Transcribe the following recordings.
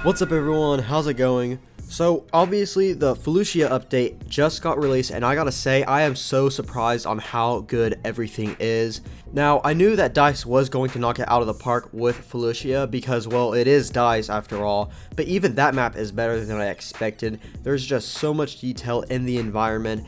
What's up everyone, how's it going? So obviously the Felucia update just got released and I gotta say I am so surprised on how good everything is. Now I knew that DICE was going to knock it out of the park with Felucia because, well, it is DICE after all, but even that map is better than I expected. There's just so much detail in the environment.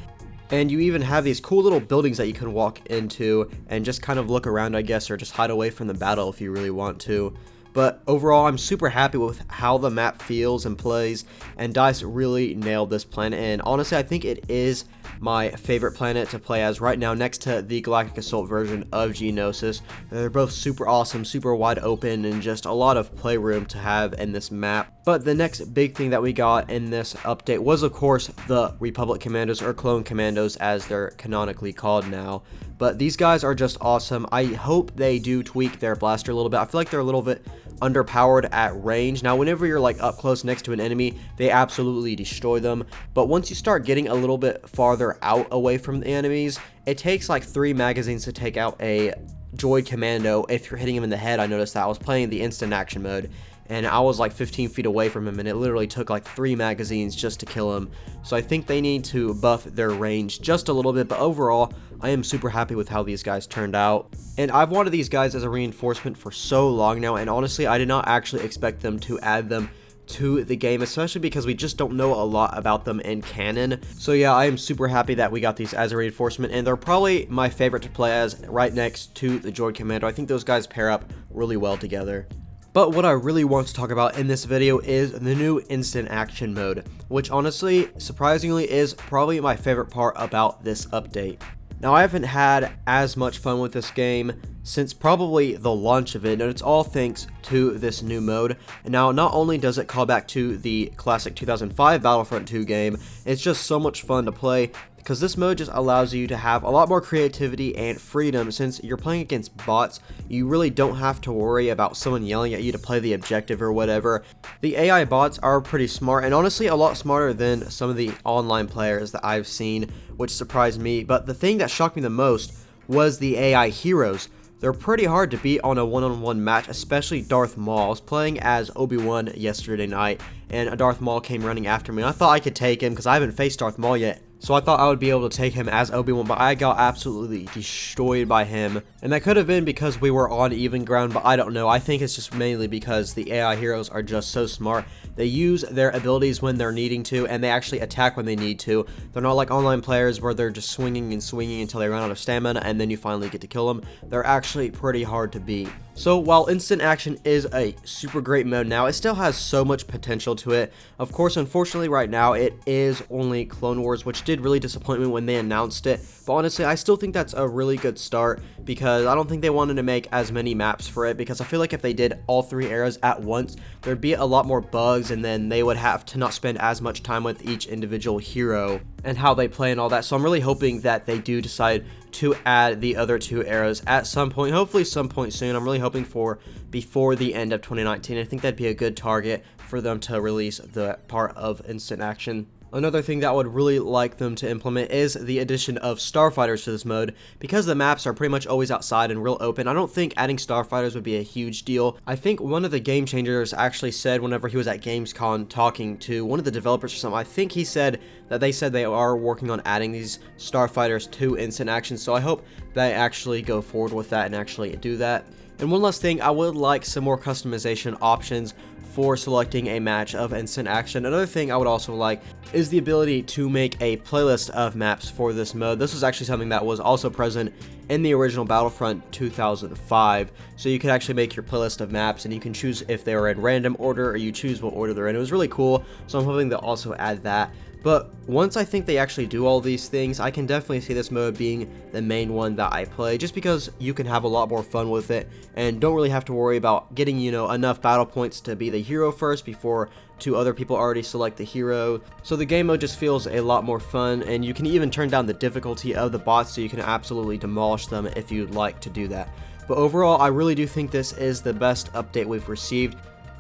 And you even have these cool little buildings that you can walk into and just kind of look around, I guess, or just hide away from the battle if you really want to. But overall, I'm super happy with how the map feels and plays, and DICE really nailed this planet, and honestly, I think it is my favorite planet to play as right now, next to the Galactic Assault version of Geonosis. They're both super awesome, super wide open, and just a lot of playroom to have in this map. But the next big thing that we got in this update was, of course, the Republic Commandos, or Clone Commandos as they're canonically called now. But these guys are just awesome. I hope they do tweak their blaster a little bit. I feel like they're a little bit underpowered at range. Now, whenever you're like up close next to an enemy, they absolutely destroy them. But once you start getting a little bit farther out away from the enemies, it takes like 3 magazines to take out a droid commando if you're hitting him in the head. I noticed that I was playing the instant action mode, and I was like 15 feet away from him, and it literally took like 3 magazines just to kill him. So I think they need to buff their range just a little bit, but overall, I am super happy with how these guys turned out. And I've wanted these guys as a reinforcement for so long now, and honestly, I did not actually expect them to add them to the game, especially because we just don't know a lot about them in canon. So yeah, I am super happy that we got these as a reinforcement, and they're probably my favorite to play as right next to the droid commando. I think those guys pair up really well together. But what I really want to talk about in this video is the new instant action mode, which honestly, surprisingly, is probably my favorite part about this update. Now, I haven't had as much fun with this game since probably the launch of it, and it's all thanks to this new mode. And now, not only does it call back to the classic 2005 Battlefront 2 game, it's just so much fun to play, because this mode just allows you to have a lot more creativity and freedom. Since you're playing against bots, you really don't have to worry about someone yelling at you to play the objective or whatever. The AI bots are pretty smart, and honestly a lot smarter than some of the online players that I've seen, which surprised me. But the thing that shocked me the most was the AI heroes. They're pretty hard to beat on a one-on-one match, especially Darth Maul. I was playing as Obi-Wan yesterday night, and Darth Maul came running after me, and I thought I could take him because I haven't faced Darth Maul yet. So I thought I would be able to take him as Obi-Wan, but I got absolutely destroyed by him. And that could have been because we were on even ground, but I don't know. I think it's just mainly because the AI heroes are just so smart. They use their abilities when they're needing to, and they actually attack when they need to. They're not like online players where they're just swinging and swinging until they run out of stamina, and then you finally get to kill them. They're actually pretty hard to beat. So while instant action is a super great mode now, it still has so much potential to it. Of course, unfortunately right now, it is only Clone Wars, which did really disappoint me when they announced it. But honestly, I still think that's a really good start, because I don't think they wanted to make as many maps for it, because I feel like if they did all 3 eras at once, there'd be a lot more bugs, and then they would have to not spend as much time with each individual hero and how they play and all that. So I'm really hoping that they do decide to add the other 2 eras at some point, hopefully some point soon. I'm really hoping for before the end of 2019. I think that'd be a good target for them to release the part of instant action. Another thing that I would really like them to implement is the addition of starfighters to this mode. Because the maps are pretty much always outside and real open, I don't think adding starfighters would be a huge deal. I think one of the game changers actually said whenever he was at Gamescom talking to one of the developers or something, I think he said that they are working on adding these starfighters to instant action, so I hope they actually go forward with that and actually do that. And one last thing, I would like some more customization options for selecting a match of instant action. Another thing I would also like is the ability to make a playlist of maps for this mode. This was actually something that was also present in the original Battlefront 2005. So you could actually make your playlist of maps, and you can choose if they were in random order or you choose what order they're in. It was really cool, so I'm hoping they'll also add that. But once I think they actually do all these things, I can definitely see this mode being the main one that I play, just because you can have a lot more fun with it and don't really have to worry about getting, enough battle points to be the hero first before 2 other people already select the hero. So the game mode just feels a lot more fun, and you can even turn down the difficulty of the bots so you can absolutely demolish them if you'd like to do that. But overall, I really do think this is the best update we've received.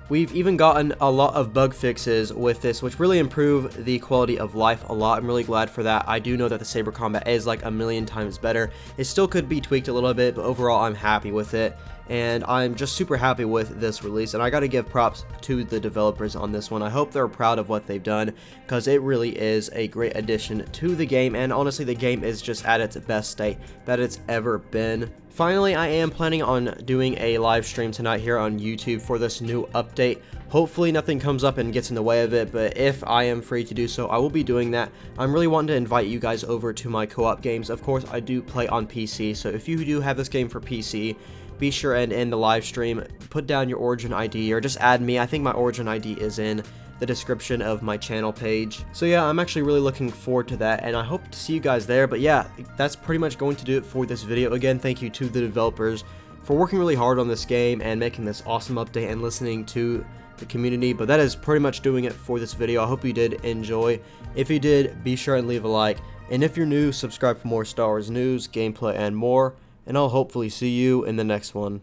We've even gotten a lot of bug fixes with this, which really improve the quality of life a lot. I'm really glad for that. I do know that the saber combat is like a million times better. It still could be tweaked a little bit, but overall I'm happy with it. And I'm just super happy with this release, and I gotta give props to the developers on this one. I hope they're proud of what they've done, because it really is a great addition to the game, and honestly the game is just at its best state that it's ever been. Finally, I am planning on doing a live stream tonight here on YouTube for this new update. Hopefully nothing comes up and gets in the way of it, but if I am free to do so, I will be doing that. I'm really wanting to invite you guys over to my co-op games. Of course, I do play on PC, so if you do have this game for PC, be sure and in the live stream, put down your Origin ID or just add me. I think my Origin ID is in the description of my channel page. So yeah, I'm actually really looking forward to that, and I hope to see you guys there. But yeah, that's pretty much going to do it for this video. Again, thank you to the developers for working really hard on this game and making this awesome update and listening to the community. But that is pretty much doing it for this video. I hope you did enjoy. If you did, be sure and leave a like. And if you're new, subscribe for more Star Wars news, gameplay, and more. And I'll hopefully see you in the next one.